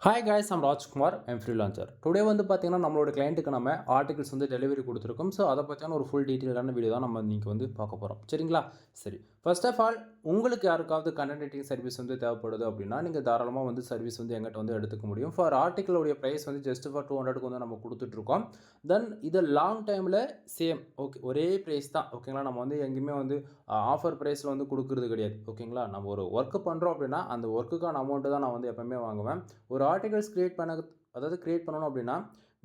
Hi guys, I'm Rajkumar. I'm freelancer. Today வந்து பார்த்தீங்கன்னா, நம்மளோட கிளையண்ட்டுக்கு நம்ம ஆர்டிகல்ஸ் வந்து டெலிவரி கொடுத்துருக்கோம். ஸோ அதை பற்றியான ஒரு ஃபுல் டீட்டெயிலான வீடியோ தான் நம்ம இன்றைக்கி வந்து பார்க்க போகிறோம். சரிங்களா? சரி. ஃபர்ஸ்ட் ஆஃப் ஆல், உங்களுக்கு யாருக்காவது கண்டென்ட் ரைட்டிங் சர்வீஸ் வந்து தேவைப்படுது அப்படின்னா, நீங்கள் தாராளமாக வந்து சர்வீஸ் வந்து எங்கிட்ட வந்து எடுத்துக்க முடியும். ஃபார் ஆர்டிக்கலுடைய ப்ரைஸ் வந்து ஜஸ்ட் ஃபார் 200க்கு வந்து நம்ம கொடுத்துட்ருக்கோம். தென் இது லாங் டைமில் சேம் ஓகே ஒரே ப்ரைஸ் தான். ஓகேங்களா? நம்ம வந்து எங்கேயுமே வந்து ஆஃபர் ப்ரைஸில் வந்து கொடுக்குறது கிடையாது. ஓகேங்களா? நம்ம ஒரு ஒர்க்கு பண்ணுறோம் அப்படின்னா, அந்த ஒர்க்குக்கான அமௌண்ட்டு தான் நான் வந்து எப்போவுமே வாங்குவேன். ஒரு ஆர்டிகல்ஸ் கிரியேட் பண்ணணும் அப்படின்னா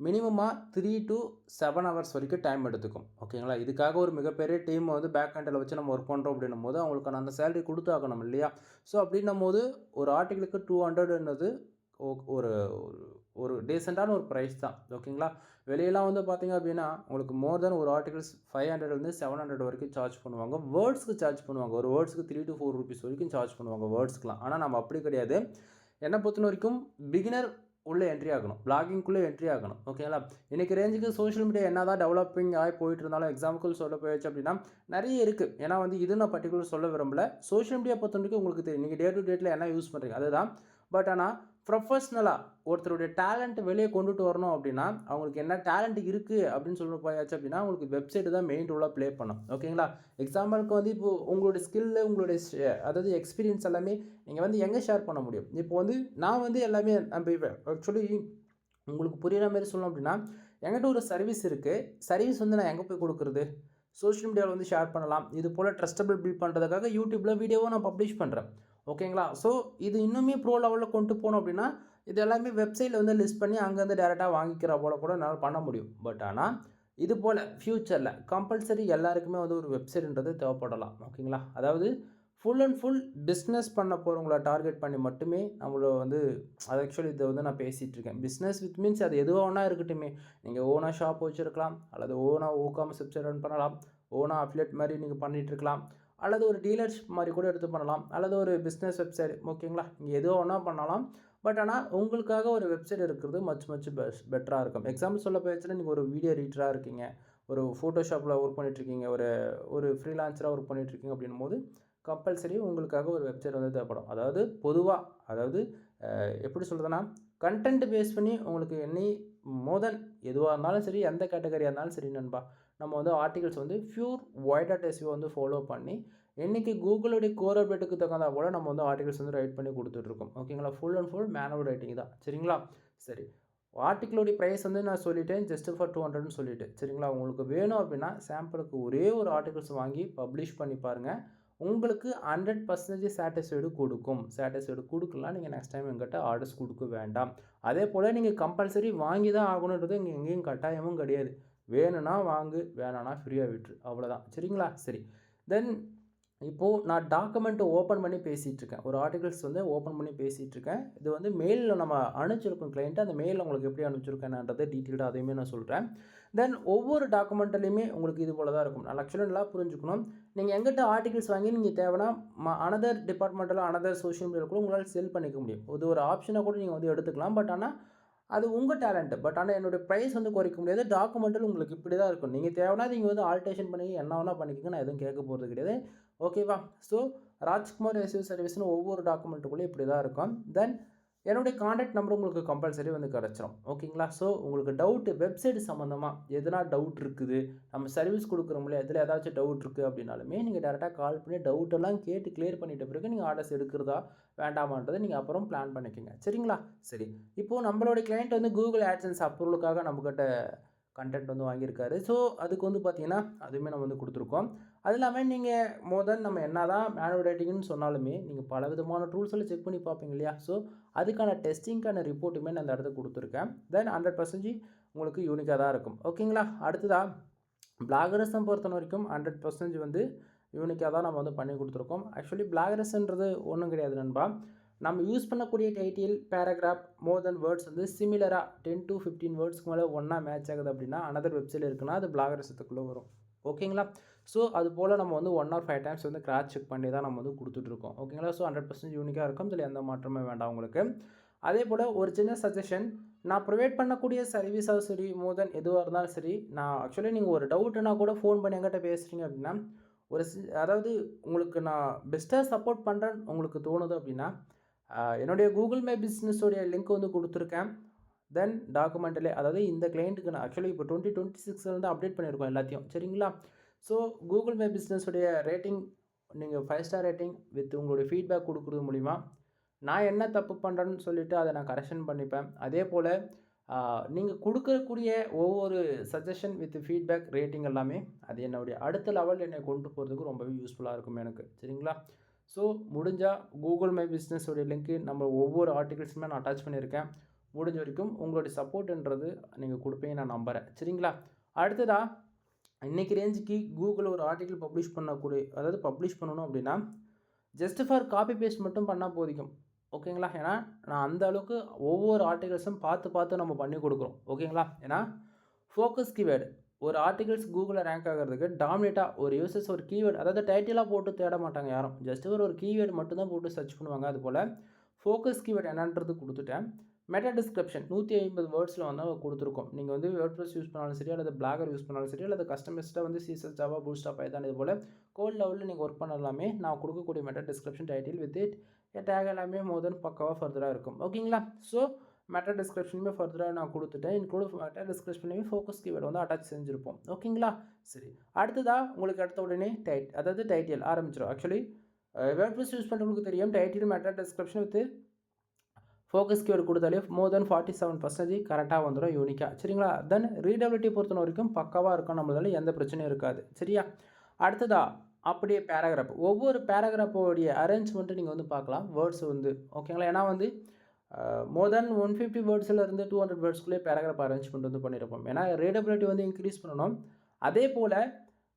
மினிமமாக 3 to 7 ஹவர்ஸ் வரைக்கும் டைம் எடுத்துக்கும். ஓகேங்களா? இதுக்காக ஒரு மிகப்பெரிய டீம் வந்து பேக் எண்டில் வச்சு நம்ம ஒர்க் பண்ணுறோம் அப்படின்னும் போது அவங்களுக்கான அந்த சேலரி கொடுத்தாகணும் இல்லையா? ஸோ அப்படின்னும் போது ஒரு ஆர்டிகளுக்கு 200ன்றது ஒரு ஒரு டீசெண்டான ஒரு ப்ரைஸ் தான். ஓகேங்களா? வெளியெல்லாம் வந்து பார்த்தீங்க அப்படின்னா உங்களுக்கு மோர் தென் ஒரு ஆர்டிகல்ஸ் 500லேருந்து 700 வரைக்கும் சார்ஜ் பண்ணுவாங்க. வேர்ட்ஸ்க்கு சார்ஜ் பண்ணுவாங்க. ஒரு வேர்ட்ஸ்க்கு 3 to 4 rupees வரைக்கும் சார்ஜ் பண்ணுவாங்க வேர்ட்ஸ்க்குலாம். ஆனால் நம்ம அப்படி கிடையாது. என்னை பொறுத்த வரைக்கும் பிகினர் உள்ளே என்ட்ரி ஆகணும். பிளாகிங்குள்ளே என்ட்ரி ஆகணும். ஓகேங்களா? இன்றைக்கி ரேஞ்சுக்கு சோஷியல் மீடியா என்ன தான் டெவலப்பிங் ஆகி போயிட்டு இருந்தாலும் எக்ஸாம்பிள் சொல்ல போயிடுச்சு அப்படின்னா நிறைய இருக்குது. ஏன்னா வந்து இது நான் பர்டிகுலர் சொல்ல விரும்பல. சோஷியல் மீடியா பொறுத்த வரைக்கும் உங்களுக்கு தெரியும். நீங்கள் டே டு டேட்டில் என்ன யூஸ் பண்ணுறீங்க அதுதான். பட் ஆனால் ப்ரொஃபஷ்னலாக ஒருத்தருடைய டேலண்ட் வெளியே கொண்டுட்டு வரணும் அப்படின்னா அவங்களுக்கு என்ன டேலண்ட் இருக்குது அப்படின்னு சொல்ல போயாச்சு அப்படின்னா உங்களுக்கு வெப்சைட்டு தான் மெயின் ரோலாக ப்ளே பண்ணும். ஓகேங்களா? எக்ஸாம்பிளுக்கு வந்து இப்போது உங்களுடைய ஸ்கில்லு உங்களுடைய அதாவது எக்ஸ்பீரியன்ஸ் எல்லாமே நீங்கள் வந்து எங்கே ஷேர் பண்ண முடியும்? இப்போ வந்து நான் வந்து எல்லாமே நம்ம ஆக்சுவலி உங்களுக்கு புரிகிற மாதிரி சொல்லணும் அப்படின்னா என்கிட்ட ஒரு சர்வீஸ் இருக்குது. சர்வீஸ் வந்து நான் எங்கே போய் கொடுக்குறது? சோஷியல் மீடியாவில் வந்து ஷேர் பண்ணலாம். இது போல் ட்ரஸ்டபிள் பில்ட் பண்ணுறதுக்காக யூடியூப்பில் வீடியோவும் நான் பப்ளிஷ் பண்ணுறேன். ஓகேங்களா? ஸோ இது இன்னுமே ப்ரோ லெவலில் கொண்டு போனோம் அப்படின்னா இது எல்லாமே வெப்சைட்டில் வந்து லிஸ்ட் பண்ணி அங்கேருந்து டேரெக்டாக வாங்கிக்கிற போல் கூட என்னால் பண்ண முடியும். பட் ஆனால் இது போல் ஃப்யூச்சரில் கம்பல்சரி எல்லாருக்குமே வந்து ஒரு வெப்சைட்ன்றது தேவைப்படலாம். ஓகேங்களா? அதாவது ஃபுல் அண்ட் ஃபுல் பிஸ்னஸ் பண்ண போகிறவங்கள டார்கெட் பண்ணி மட்டுமே நம்மள வந்து அது ஆக்சுவலி இதை வந்து நான் பேசிகிட்ருக்கேன். பிஸ்னஸ் வித் மீன்ஸ் அது எதுவாக வேணா இருக்கட்டுமே. நீங்கள் ஓனாக ஷாப் வச்சுருக்கலாம், அல்லது ஓனாக ஊகாமஸ் வெப்சைட் ரன் பண்ணலாம், ஓனாக அஃபிலியேட் மாதிரி நீங்கள் பண்ணிகிட்ருக்கலாம், அல்லது ஒரு டீலர்ஷிப் மாதிரி கூட எடுத்து பண்ணலாம், அல்லது ஒரு பிஸ்னஸ் வெப்சைட். ஓகேங்களா? நீங்கள் எதுவாக வேணா பண்ணலாம். பட் ஆனால் உங்களுக்காக ஒரு வெப்சைட் இருக்கிறது மச் பெட்டராக இருக்கும். எக்ஸாம்பிள் சொல்ல போயிடுச்சுன்னா நீங்கள் ஒரு வீடியோ எடிட்டராக இருக்கீங்க, ஒரு ஃபோட்டோஷாப்பில் ஒர்க் பண்ணிகிட்ருக்கீங்க, ஒரு ஒரு ஃப்ரீலான்சராக ஒர்க் பண்ணிகிட்ருக்கீங்க அப்படின்னும் போது கம்பல்சரி உங்களுக்காக ஒரு வெப்சைட் வந்து தேவைப்படும். அதாவது பொதுவாக அதாவது எப்படி சொல்கிறதுன்னா கண்டென்ட் பேஸ் பண்ணி உங்களுக்கு மோர் தென் எதுவாக இருந்தாலும் சரி, எந்த கேட்டகரியாக இருந்தாலும் சரி நண்பா, நம்ம வந்து ஆர்டிகல்ஸ் வந்து பியூர் ஒய்ட் டாட் எஸ்இஓ வந்து ஃபாலோ பண்ணி இன்றைக்கி கூகுளுடைய கோர் அப்டேட்டுக்கு தகுந்தா போல் நம்ம வந்து ஆர்டிகல்ஸ் வந்து ரைட் பண்ணி கொடுத்துட்ருக்கோம். ஓகேங்களா? Full and full manual writing தான். சரிங்களா? சரி. ஆர்டிக்கிளோடைய ப்ரைஸ் வந்து நான் சொல்லிட்டேன். ஜஸ்ட் ஃபார் 200ன்னு சொல்லிவிட்டு சரிங்களா? உங்களுக்கு வேணும் அப்படின்னா சாம்பிளுக்கு ஒரே ஒரு ஆர்டிகல்ஸ் வாங்கி பப்ளிஷ் பண்ணி பாருங்கள். உங்களுக்கு 100% சாட்டிஸ்ஃபைடு கொடுக்கும். சாட்டிஸ்ஃபைடு கொடுக்கலாம். நீங்கள் நெக்ஸ்ட் டைம் எங்கிட்ட ஆர்டர்ஸ் கொடுக்க வேண்டாம். அதே போல் நீங்கள் கம்பல்சரி வாங்கி தான் ஆகணுன்றது இங்கே எங்கேயும் கட்டாயமும் கிடையாது. வேணும்னா வாங்கு, வேணான்னா ஃப்ரீயாக விட்டுரு. அவ்வளோதான். சரிங்களா? சரி. தென் இப்போது நான் டாக்குமெண்ட்டை ஓப்பன் பண்ணி பேசிகிட்ருக்கேன். ஒரு ஆர்டிகல்ஸ் வந்து ஓப்பன் பண்ணி பேசிகிட்ருக்கேன். இது வந்து மெயிலில் நம்ம அனுப்பிச்சிருக்கோம் கிளையண்ட்டு. அந்த மெயிலில் உங்களுக்கு எப்படி அனுப்பிச்சிருக்கேன்ன்றதை டீட்டெயில்டாக அதையுமே நான் சொல்கிறேன். தென் ஒவ்வொரு டாக்குமெண்ட்லேயுமே உங்களுக்கு இது போல தான் இருக்கும். நான் ஆக்சுவலாக நல்லா புரிஞ்சுக்கணும். நீங்கள் எங்கிட்ட ஆர்டிகல்ஸ் வாங்கி நீங்கள் தேவைன்னா அனதர் டிபார்ட்மெண்ட்டில் அனதர் சோஷியல் மீடியாவில் கூட உங்களால் செல் பண்ணிக்க முடியும். இது ஒரு ஆப்ஷனாக கூட நீங்கள் வந்து எடுத்துக்கலாம். பட் ஆனால் அது உங்கள் டேலண்ட்டு. பட் ஆனால் என்னுடைய ப்ரைஸ் வந்து குறைக்க முடியாது. டாக்குமெண்ட்டில் உங்களுக்கு இப்படி தான் இருக்கும். நீங்கள் தேவைன்னா நீங்கள் வந்து ஆல்டரேஷன் பண்ணி என்ன வேணா பண்ணிக்கங்க. நான் எதுவும் கேட்க போகிறது கிடையாது. ஓகேவா? ஸோ ராஜ்குமார் எஸ்இஓ சர்வீஸ்னு ஒவ்வொரு டாக்குமெண்ட்டுக்குள்ளே இப்படி தான் இருக்கும். தென் என்னுடைய காண்டாக்ட் நம்பர் உங்களுக்கு கம்பல்சரி வந்து கிடச்சிரும். ஓகேங்களா? ஸோ உங்களுக்கு டவுட்டு வெப்சைட் சம்மந்தமாக எதனா டவுட் இருக்குது, நம்ம சர்வீஸ் கொடுக்குறோம்ல இதில் ஏதாச்சும் டவுட் இருக்குது அப்படின்னாலுமே நீங்கள் டேரெக்டாக கால் பண்ணி டவுட்டெல்லாம் கேட்டு கிளியர் பண்ணிட்ட பிறகு நீங்கள் ஆர்டர்ஸ் எடுக்கிறதா வேண்டாமான்றதை நீங்கள் அப்புறம் பிளான் பண்ணிக்கோங்க. சரிங்களா? சரி. இப்போது நம்மளுடைய கிளையண்ட் வந்து கூகுள் ஆட்சன்ஸ் அப்ரூவலுக்காக நம்மக்கிட்ட கண்டென்ட் வந்து வாங்கியிருக்காரு. ஸோ அதுக்கு வந்து பார்த்தீங்கன்னா அதுவுமே நம்ம வந்து கொடுத்துருக்கோம். அது இல்லாமல் நீங்கள் நம்ம என்ன தான் மேனுவல் ரைட்டிங்னு சொன்னாலுமே நீங்கள் பல விதமான டூல்ஸ் எல்லாம் செக் பண்ணி பார்ப்பீங்க இல்லையா? ஸோ அதுக்கான டெஸ்டிங்க்கான ரிப்போர்ட்டுமே நான் அந்த இடத்துக்கு கொடுத்துருக்கேன். தென் 100% உங்களுக்கு யூனிக்காக தான் இருக்கும். ஓகேங்களா? அடுத்ததாக பிளாகரிசம் பொறுத்த வரைக்கும் 100% வந்து யூனிக்காக தான் நம்ம வந்து பண்ணி கொடுத்துருக்கோம். ஆக்சுவலி பிளாகரிசம்ன்றது ஒன்றும் கிடையாது நண்பா. நம்ம யூஸ் பண்ணக்கூடிய டைட்டில், பேராகிராஃப், மோர் தென் வேர்ட்ஸ் வந்து சிமிலராக 10 to 15 வேர்ட்ஸ்க்கு மேலே ஒன்றா மேட்ச் ஆகுது அப்படின்னா அனதர் வெப்சைட் இருக்குன்னா அது பிளாகரிசத்துக்குள்ளே வரும். ஓகேங்களா? ஸோ அது போல் நம்ம வந்து 1 or 5 டைம்ஸ் வந்து கிராஸ் செக் பண்ணி தான் நம்ம வந்து கொடுத்துட்ருக்கோம். ஓகேங்களா? ஸோ 100% யூனிக்காக இருக்கும். இதில் எந்த மாற்றமே வேண்டாம் உங்களுக்கு. அதே போல் ஒரு சின்ன சஜஷன், நான் ப்ரொவைட் பண்ணக்கூடிய சர்வீஸாக சரி, மோர் தென் எதுவாக இருந்தாலும் சரி, நான் ஆக்சுவலி நீங்கள் ஒரு டவுட்டுனா கூட ஃபோன் பண்ணி என்கிட்ட பேசுகிறீங்க அப்படின்னா அதாவது உங்களுக்கு நான் பெஸ்ட்டாக சப்போர்ட் பண்ணுறேன்னு உங்களுக்கு தோணுது அப்படின்னா என்னுடைய கூகுள் மை பிஸ்னஸோடைய லிங்க் வந்து கொடுத்துருக்கேன். தென் டாக்குமெண்ட்டிலே அதாவது இந்த கிளைண்ட்டுக்கு நான் ஆக்சுவலி இப்போ 2026 வந்து அப்டேட் பண்ணியிருக்கோம் எல்லாத்தையும் சரிங்களா. ஸோ கூகுள் மை பிஸ்னஸுடைய ரேட்டிங் நீங்கள் 5 ஸ்டார் ரேட்டிங் வித் உங்களுடைய ஃபீட்பேக் கொடுக்குறது மூலிமா நான் என்ன தப்பு பண்ணுறேன்னு சொல்லிவிட்டு அதை நான் கரெக்ஷன் பண்ணிப்பேன். அதே போல் நீங்கள் கொடுக்கக்கூடிய ஒவ்வொரு சஜஷன் வித் ஃபீட்பேக் ரேட்டிங் எல்லாமே அது என்னுடைய அடுத்த லெவல் என்னை கொண்டு போகிறதுக்கு ரொம்பவே யூஸ்ஃபுல்லாக இருக்கும் எனக்கு சரிங்களா. ஸோ முடிஞ்சால் கூகுள் மை பிஸ்னஸோடைய லிங்க்கு நம்ம ஒவ்வொரு ஆர்டிகல்ஸுமே நான் அட்டாச் பண்ணியிருக்கேன். முடிஞ்ச வரைக்கும் உங்களுடைய சப்போர்ட்டுன்றது நீங்கள் கொடுப்பீங்க நான் நம்புகிறேன் சரிங்களா. அடுத்ததாக இன்றைக்கி ரேஞ்சுக்கு கூகுள் ஒரு ஆர்டிக்கல் பப்ளிஷ் பண்ணக்கூடிய அதாவது பப்ளிஷ் பண்ணணும் அப்படின்னா ஜஸ்ட் ஃபார் காப்பி பேஸ்ட் மட்டும் பண்ணால் போதிக்கும் ஓகேங்களா. ஏன்னா நான் அந்த அளவுக்கு ஒவ்வொரு ஆர்டிகல்ஸும் பார்த்து நம்ம பண்ணி கொடுக்குறோம் ஓகேங்களா. ஏன்னா ஃபோக்கஸ் கீவேர்டு ஒரு ஆர்டிகல்ஸ் கூகுளில் ரேங்க் ஆகிறதுக்கு டாமினேட்டாக ஒரு யூசர்ஸ் ஒரு கீவேர்டு அதாவது டைட்டிலாக போட்டு தேட மாட்டாங்க யாரும், ஜஸ்ட் ஒரு கீவேர்டு மட்டும்தான் போட்டு சர்ச் பண்ணுவாங்க. அதுபோல் ஃபோக்கஸ் கீவேர்டு என்னன்றது கொடுத்துட்டேன். மெட்டா டிஸ்கிரிப்ஷன் 150 வேர்ட்ஸில் வந்து கொடுத்துருக்கோம். நீங்கள் வந்து வேர்ட்ப்ரெஸ் யூஸ் பண்ணாலும் சரி அல்லது பிளாகர் யூஸ் பண்ணாலும் சரி அல்லது கஸ்டமைஸ்டாக வந்து சிஎஸ்எஸ் ஜாவா பூட்ஸ்ட்ராப் பைதான் இது போல் கோட் லெவலில் நீங்கள் ஒர்க் பண்ணலாமே நான் கொடுக்கக்கூடிய meta description title with it take எல்லாமே மோர் தென் பக்காவாக ஃபர்தராக இருக்கும் ஓகேங்களா. ஸோ மெட்டா டிஸ்கிரிப்ஷனுமே ஃபர்தராக நான் கொடுத்துட்டேன். இன்க்ளூட் மெட்டா டிஸ்கிரிப்ஷன்லேயுமே ஃபோக்கஸ் கீவேர்டு வந்து அட்டாச் செஞ்சுருப்போம் ஓகேங்களா. சரி அடுத்ததாக உங்களுக்கு அடுத்த உடனே அதாவது டைட்டில் ஆரம்பிச்சிடும். ஆக்சுவலி வேர்ட்ப்ரெஸ் யூஸ் பண்ணுறவங்களுக்கு தெரியும் title meta description with focus keyword கொடுத்தாலே மோர் தென் 47% கரெக்டாக வந்துடும் யூனிக்காக சரிங்களா. தென் ரீடபிலிட்டி பொறுத்த வரைக்கும் பக்காவாக இருக்கும், நம்மளால எந்த பிரச்சனையும் இருக்காது சரியா. அடுத்ததாக அப்படியே பேராகிராஃப் ஒவ்வொரு பேராகிராஃபோடைய அரேஞ்ச்மெண்ட்டு நீங்கள் வந்து பார்க்கலாம் வேர்ட்ஸ் வந்து ஓகேங்களா. ஏன்னா வந்து மோர் தென் 150 வேர்ட்ஸ்லேருந்து 200 வேர்ட்ஸ்க்குள்ளே பேராகிராஃப் அரேஞ்ச்மெண்ட் வந்து பண்ணியிருப்போம். ஏன்னா ரீடபிலிட்டி வந்து இன்க்ரீஸ் பண்ணணும். அதே போல்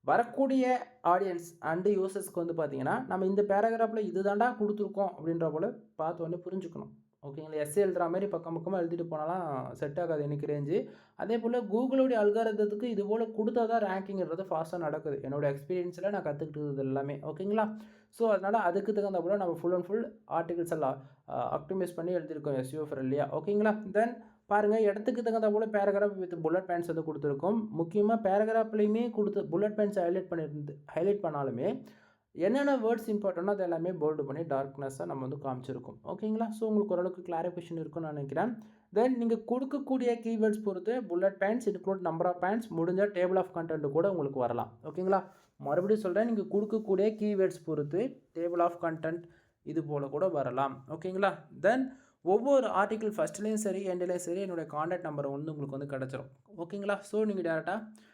வரக்கூடிய ஆடியன்ஸ் அண்டு யூசர்ஸ்க்கு வந்து பார்த்திங்கன்னா நம்ம இந்த பேராகிராஃபில் இது தாண்டா கொடுத்துருக்கோம் அப்படின்ற போல் பார்த்து உடனே புரிஞ்சுக்கணும் ஓகேங்களா. எஸ்ஏ எழுதுகிற மாதிரி பக்கமாக எழுதிட்டு போனாலாம் செட் ஆகாது எனக்கு ரேஞ்சு. அதே போல் கூகுளுடைய அல்காரிதத்துக்கு இது போல் கொடுத்தா தான் ரேங்கிங்கிறது ஃபாஸ்ட்டாக நடக்குது. என்னோடய எக்ஸ்பீரியன்ஸில் நான் கற்றுக்கிட்டது எல்லாமே ஓகேங்களா. ஸோ அதனால் அதுக்கு தகுந்த போல் நம்ம ஃபுல் அண்ட் ஃபுல் ஆர்டிகல்ஸ் எல்லாம் ஆப்டிமைஸ் பண்ணி எழுதியிருக்கோம் எஸ்இஓ ஃப்ரெண்ட்லியா ஓகேங்களா. தென் பாருங்கள் இடத்துக்கு தகுந்த போல் பேராகிராஃப் வித் புல்லட் பாயிண்ட்ஸ் வந்து கொடுத்துருக்கோம். முக்கியமாக பேராகிராஃப்லேயுமே கொடுத்து புல்லட் பாயிண்ட்ஸ் ஹைலைட் பண்ணாலுமே என்னென்ன வேர்ட்ஸ் இம்பார்ட்டன்ட்டோ அது எல்லாமே போல்டு பண்ணி டார்க்னஸாக நம்ம வந்து காமிச்சிருக்கோம் ஓகேங்களா. ஸோ உங்களுக்கு ஓரளவுக்கு கிளாரிஃபிகேஷன் இருக்குன்னு நான் நினைக்கிறேன். தென் நீங்கள் கொடுக்கக்கூடிய கீவேர்ட்ஸ் பொறுத்து bullet points include number of points முடிஞ்சால் டேபிள் ஆஃப் கண்டென்ட் கூட உங்களுக்கு வரலாம் ஓகேங்களா. மறுபடியும் சொல்கிறேன், நீங்கள் கொடுக்கக்கூடிய கீவேர்ட்ஸ் பொறுத்து டேபிள் ஆஃப் கண்டென்ட் இது போல் கூட வரலாம் ஓகேங்களா. தென் ஒவ்வொரு ஆர்டிக்கிள் ஃபஸ்ட்லேயும் சரி எண்ட்லேயும் சரி என்னுடைய காண்டாக்ட் நம்பர் வந்து உங்களுக்கு வந்து கிடச்சிரும் ஓகேங்களா. ஸோ நீங்கள் டேரெக்டாக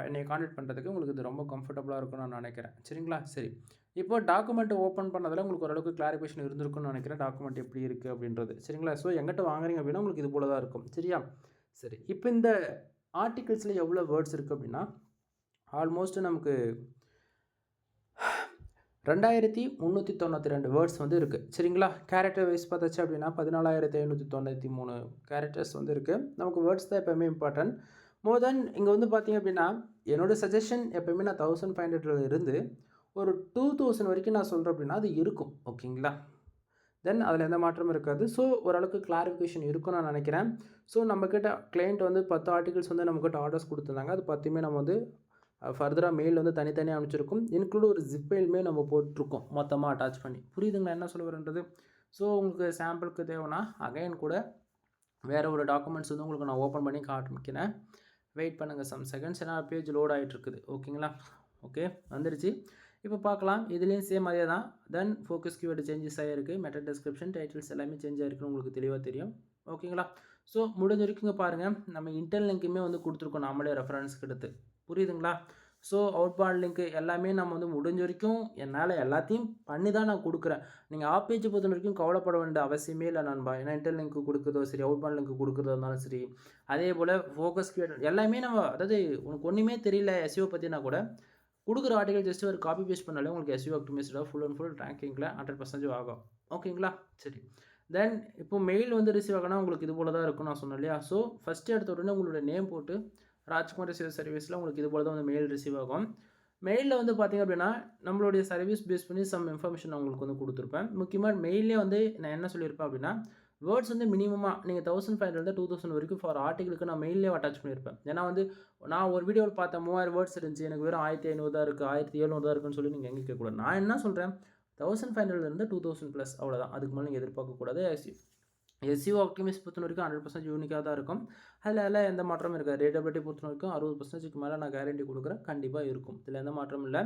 என்னை காண்டாக்ட் பண்ணுறதுக்கு உங்களுக்கு இது ரொம்ப கம்ஃபர்டபுளாக இருக்கும்னு நான் நினைக்கிறேன் சரிங்களா. சரி இப்போ டாக்குமெண்ட் ஓப்பன் பண்ணதில் உங்களுக்கு ஓரளவுக்கு கிளாரிஃபிகேஷன் இருந்திருக்குன்னு நினைக்கிறேன். டாக்குமெண்ட் எப்படி இருக்குது அப்படின்றது சரிங்களா. ஸோ எங்கிட்ட வாங்குறீங்க அப்படின்னா உங்களுக்கு இது போல தான் இருக்கும் சரியா. சரி இப்போ இந்த ஆர்டிகிள்ஸில் எவ்வளோ வேர்ட்ஸ் இருக்குது அப்படின்னா ஆல்மோஸ்ட் நமக்கு 2392 வேர்ட்ஸ் வந்து இருக்குது சரிங்களா. கேரக்டர் வைஸ் பார்த்தாச்சு அப்படின்னா 14593 கேரக்டர்ஸ் வந்து இருக்குது. நமக்கு வேர்ட்ஸ் தான் எப்போயுமே இம்பார்ட்டன்ட். மோர் தென் இங்கே வந்து பார்த்திங்க அப்படின்னா என்னோடய சஜஷன் எப்போயுமே நான் 1500 இருந்து ஒரு 2000 வரைக்கும் நான் சொல்கிறேன் அப்படின்னா அது இருக்கும் ஓகேங்களா. தென் அதில் எந்த மாற்றமும் இருக்காது. ஸோ ஓரளவுக்கு கிளாரிஃபிகேஷன் இருக்கும்னு நான் நினைக்கிறேன். ஸோ நம்மக்கிட்ட கிளைண்ட் வந்து 10 ஆர்டிகல்ஸ் வந்து நம்மக்கிட்ட ஆர்டர்ஸ் கொடுத்துருந்தாங்க. அது 10மே நம்ம வந்து ஃபர்தராக மெயில் வந்து தனித்தனியாக அனுப்பிச்சிருக்கோம். இன்க்ளூட் ஒரு ஜிப்பைலுமே நம்ம போட்டிருக்கோம் மொத்தமாக அட்டாச் பண்ணி. புரியுதுங்களா என்ன சொல்ல வரன்றது. ஸோ உங்களுக்கு சாம்பிளுக்கு தேவைன்னா அகைன் கூட வேறு ஒரு டாக்குமெண்ட்ஸ் வந்து உங்களுக்கு நான் ஓப்பன் பண்ணி காமிக்கிறேன். வெயிட் பண்ணுங்கள் சம் செகண்ட்ஸ், ஏன்னா பேஜ் லோட் ஆகிட்டுருக்குது ஓகேங்களா. ஓகே வந்துருச்சு. இப்போ பார்க்கலாம், இதுலேயும் சேம் அதே தான். தென் ஃபோக்கஸ் கீவேர்டு சேஞ்சஸ் ஆகிருக்கு, மெட்டா டிஸ்கிரிப்ஷன் டைட்டில்ஸ் எல்லாமே சேஞ்ச் ஆகிருக்குன்னு உங்களுக்கு தெளிவாக தெரியும் ஓகேங்களா. ஸோ முடிஞ்ச வரைக்குங்க பாருங்கள், நம்ம இன்டர்ன் லிங்க்குமே வந்து கொடுத்துருக்கோம் நம்மளே ரெஃபரன்ஸ்க்கு எடுத்து. புரியுதுங்களா. ஸோ அவுட்பாண்ட் லிங்க்கு எல்லாமே நம்ம வந்து முடிஞ்ச வரைக்கும் என்னால் எல்லாத்தையும் பண்ணி தான் நான் கொடுக்குறேன். நீங்கள் ஆப் பேஜ் பொறுத்த வரைக்கும் கவலைப்பட வேண்டிய அவசியமே இல்லை நண்பா. ஏன்னா இன்டர்ன் லிங்க்கு கொடுக்குறதோ சரி, அவுட்பாண்ட் லிங்க்கு கொடுக்குறதா இருந்தாலும் சரி, அதே போல் ஃபோக்கஸ் கீவேர்டு எல்லாமே நம்ம அதாவது உனக்கு ஒன்றுமே தெரியல எஸ்இஓ பற்றினா கூட கொடுக்குற ஆர்டிகல் ஜஸ்ட் ஒரு காப்பி பேஸ்ட் பண்ணாலே உங்களுக்கு எஸ்இஓ ஆப்டிமைஸ்டாக ஃபுல் அண்ட் ஃபுல் ரேங்கிங்கில் 100% ஆகும் ஓகேங்களா. சரி தென் இப்போ மெயில் வந்து ரிசீவ் ஆகணும் உங்களுக்கு இது போல தான் இருக்கும் நான் சொன்னேன் இல்லையா. ஸோ ஃபஸ்ட்டு எடுத்த உடனே உங்களோட நேம் போட்டு ராஜ்குமார் சேவை சர்வீஸில் உங்களுக்கு இது போல தான் வந்து மெயில் ரிசீவ் ஆகும். மெயிலில் வந்து பார்த்திங்க அப்படின்னா நம்மளுடைய சர்வீஸ் பேஸ் பண்ணி சம் இன்ஃபர்மேஷன் உங்களுக்கு வந்து கொடுத்துருப்பேன். முக்கியமாக மெயிலே வந்து நான் என்ன சொல்லியிருப்பேன் அப்படின்னா வேர்ட்ஸ் வந்து மினிமமாக நீங்கள் 1500 2000 வரைக்கும் ஃபார் ஆர்டிகளுக்கு நான் மெயிலே அட்டாச் பண்ணியிருப்பேன். ஏன்னா வந்து நான் ஒரு வீடியோவில் பார்த்தேன் 3000 வேர்ட்ஸ் இருந்துச்சு, எனக்கு வெறும் 1500 தான் இருக்குது 1700 தான் இருக்குன்னு சொல்லி நீங்கள் எங்கே கேட்கக்கூடாது. நான் என்ன சொல்கிறேன் 1500 2000 ப்ளஸ் அவ்வளோதான். அதுக்கு மேலே நீங்கள் எதிர்பார்க்கக்கூடாது. எஸ்யூ ஆப்டிமைஸ் பொறுத்த வரைக்கும் 100% யூனிக்காக தான் இருக்கும். அதில் எந்த மாற்றமும் இருக்காது. ரீடபிலிட்டி பொறுத்த வரைக்கும் 60%க்கு மேலே நான் கேரண்டி கொடுக்குறேன். கண்டிப்பாக இருக்கும். இதில் எந்த மாற்றமும் இல்லை.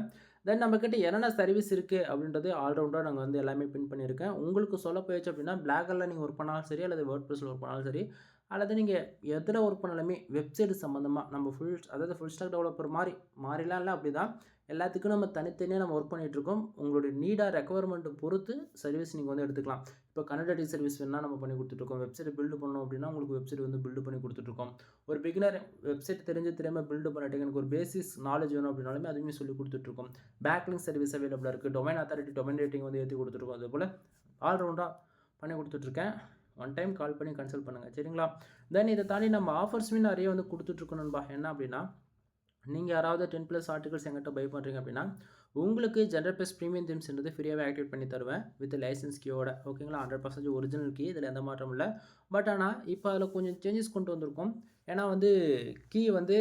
தென் நம்மக்கிட்ட என்னென்ன சர்வீஸ் இருக்குது அப்படின்றது ஆல்ரவுண்டாக நாங்கள் வந்து எல்லாமே பின் பண்ணியிருக்கேன். உங்களுக்கு சொல்ல போயிடுச்சு அப்படின்னா பிளாக்கரில் நீங்கள் ஒர்க் பண்ணாலும் சரி, அல்லது வேர்ட்பிரஸில் ஒர்க் பண்ணாலும் சரி, அல்லது நீங்கள் எதில் ஒர்க் பண்ணாலுமே வெப்சைட் சம்மந்தமாக நம்ம ஃபுல் ஸ்டாக் டெவலப்பர் மாறிலாம் இல்லை, அப்படி தான் எல்லாத்துக்கும் நம்ம தனித்தனியாக நம்ம ஒர்க் பண்ணிகிட்ருக்கோம். உங்களுடைய நீடாக ரெக்குவயர்மெண்ட்டை பொறுத்து சர்வீஸ் நீங்கள் வந்து எடுத்துக்கலாம். இப்போ கனெக்டிவிட்டி சர்வீஸ் வேணால் நம்ம பண்ணி கொடுத்துட்ருக்கோம். வெப்சைட் பில்டு பண்ணோம் அப்படின்னா உங்களுக்கு வெப்சைட் வந்து பில்டு பண்ணி கொடுத்துட்ருக்கோம். ஒரு பிகினர் வெப்சைட் தெரியாமல் பில்டு பண்ணிட்டு எனக்கு ஒரு பேசிக்ஸ் நாலேஜ் வேணும் அப்படின்னாலுமே அதுவுமே சொல்லி கொடுத்துட்ருக்கோம். பேக்லிங்க் சர்வீஸ் அவைலபிளாக இருக்குது. டொமைன் அத்தாரிட்டி டொமைன் ரேட்டிங் வந்து ஏற்றி கொடுத்துருக்கோம். அதுபோல் ஆல்ரவுண்டாக பண்ணி கொடுத்துட்ருக்கேன். ஒன் டைம் கால் பண்ணி கன்சல்ட் பண்ணுங்கள், சரிங்களா? தென் இதை தாண்டி நம்ம ஆஃபர்ஸுமே நிறைய வந்து கொடுத்துட்ருக்கோம் நண்பா. என்ன அப்படின்னா, நீங்கள் யாராவது 10+ ஆர்டிகல்ஸ் எங்கிட்ட பை பண்ணுறீங்க அப்படின்னா உங்களுக்கு ஜென்ரல் ப்ரீமியம் தீம்ஸ்ன்றது ஃப்ரீயாகவே ஆக்டிவேட் பண்ணி தருவேன் வித் லைசன்ஸ் கீயோட. ஓகேங்களா? 100% ஒரிஜினல் கீ, இதில் எந்த மாற்றமும் இல்லை. பட் ஆனால் இப்போ அதில் கொஞ்சம் சேஞ்சஸ் கொண்டு வந்திருக்கோம். ஏன்னா வந்து கீ வந்து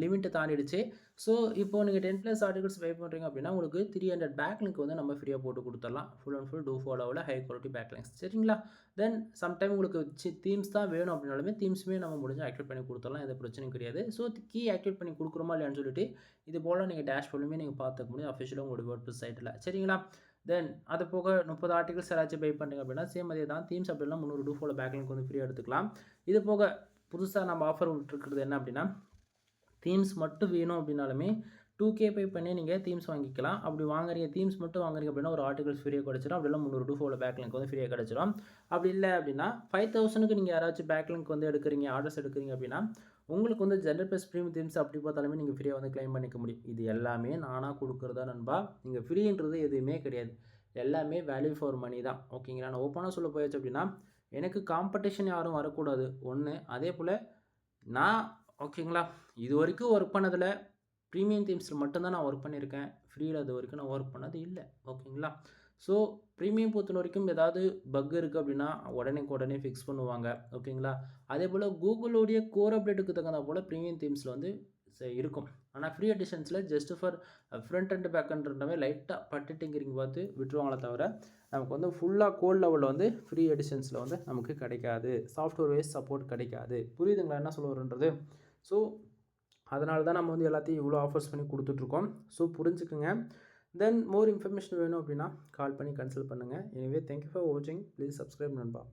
லிமிட்டை தாண்டிடுச்சு. ஸோ இப்போது நீங்கள் 10+ ஆர்டிகல்ஸ் பை பண்ணுறீங்க அப்படின்னா உங்களுக்கு 300 பேக்லிங்க் வந்து நம்ம ஃப்ரீயாக போட்டு கொடுத்துடலாம். ஃபுல் அண்ட் ஃபுல் டூ ஃபாலோவில் ஹை குவாலிட்டி பேக்லிங்க்ஸ், சரிங்களா? தென் சம்டைம் உங்களுக்கு தீம்ஸ் தான் வேணும் அப்படின்னாலுமே தீம்ஸுமே நம்ம முடிஞ்சு ஆக்டிவேட் பண்ணி கொடுத்துடலாம். எந்த பிரச்சனையும் கிடையாது. ஸோ கீ ஆக்டிவேட் பண்ணி கொடுக்குறோமா இல்லையான்னு சொல்லிட்டு இது போல் நீங்கள் டேஷ்போர்டுமே நீங்கள் பார்த்துக்க முடியும் அஃபிஷியலாக உங்களுடைய வேர்ட்பிரஸ் சைட்டில், சரிங்களா? தென் அது போக 30 ஆர்டிகல்ஸ் யாராச்சும் பை பண்ணுறீங்க அப்படின்னா சேம் அதே தான். தீம்ஸ் அப்படின்னா 300 டூ ஃபாலோ பேக்லிங்க் வந்து ஃப்ரீயாக எடுத்துக்கலாம். இது போக புதுசாக நம்ம ஆஃபர் விட்டுருக்கிறது என்ன அப்படின்னா, தீம்ஸ் மட்டும் வேணும் அப்படின்னாலுமே 2K பே பண்ணி நீங்கள் தீம்ஸ் வாங்கிக்கலாம். அப்படி வாங்குறீங்க, தீம்ஸ் மட்டும் வாங்குறீங்க அப்படின்னா ஒரு ஆர்டிகல்ஸ் ஃப்ரீயாக கிடச்சிடும். அப்படிலாம் 300 டூ ஃபாலோ பேக்லிங்க் வந்து ஃப்ரீயாக கிடச்சிடும். அப்படி இல்லை அப்படின்னா 5000க்கு நீங்கள் யாராச்சும் பேக்லிங்க் வந்து எடுக்கிறீங்க, ஆர்டர்ஸ் எடுக்கிறீங்க அப்படின்னா உங்களுக்கு வந்து ஜென்ரல் ப்ரீமியம் தீம்ஸ் அப்படி பார்த்தாலுமே நீங்கள் ஃப்ரீயாக வந்து கிளைம் பண்ணிக்க முடியும். இது எல்லாமே நானாக கொடுக்குறதா நண்பா. நீங்கள் ஃப்ரீன்றது எதுவுமே கிடையாது. எல்லாமே வேல்யூ ஃபார் மணி தான். ஓகேங்களா? நான் ஓப்பனாக சொல்ல போயாச்சு அப்படின்னா எனக்கு காம்படிஷன் யாரும் வரக்கூடாது ஒன்று. அதே போல் நான் ஓகேங்களா இது வரைக்கும் ஒர்க் பண்ணதில் ப்ரீமியம் தீம்ஸில் மட்டும்தான் நான் ஒர்க் பண்ணியிருக்கேன். ஃப்ரீயில் அது வரைக்கும் நான் ஒர்க் பண்ணது இல்லை. ஓகேங்களா? ஸோ ப்ரீமியம் பொறுத்த வரைக்கும் ஏதாவது பக் இருக்குது அப்படின்னா உடனே ஃபிக்ஸ் பண்ணுவாங்க. ஓகேங்களா? அதே போல் கூகுளோடைய கோர் அப்டேட்டுக்கு தகுந்த போல் ப்ரீமியம் தீம்ஸில் வந்து இருக்கும். ஆனால் ஃப்ரீ எடிஷன்ஸில் ஜஸ்ட் ஃபார் ஃப்ரண்ட் அண்ட் பேக்கன்றவே லைட்டாக பட்டிட்டிங்கிறீங்க பார்த்து விட்டுருவாங்களே தவிர நமக்கு வந்து ஃபுல்லாக கோட் லெவலில் வந்து ஃப்ரீ எடிஷன்ஸில் வந்து நமக்கு கிடைக்காது. சாஃப்ட்வேர் வைஸ் சப்போர்ட் கிடைக்காது. புரியுதுங்களா என்ன சொல்ல வருன்றது? ஸோ அதனால தான் நம்ம வந்து எல்லாத்தையும் இவ்வளோ ஆஃபர்ஸ் பண்ணி கொடுத்துட்ருக்கோம். ஸோ புரிஞ்சுக்குங்க. தென் மோர் இன்ஃபர்மேஷன் வேணும் அப்படின்னா கால் பண்ணி கன்சல்ட் பண்ணுங்கள். எனிவே தேங்க்யூ ஃபார் வாட்சிங். ப்ளீஸ் சப்ஸ்கிரைப் நண்பா.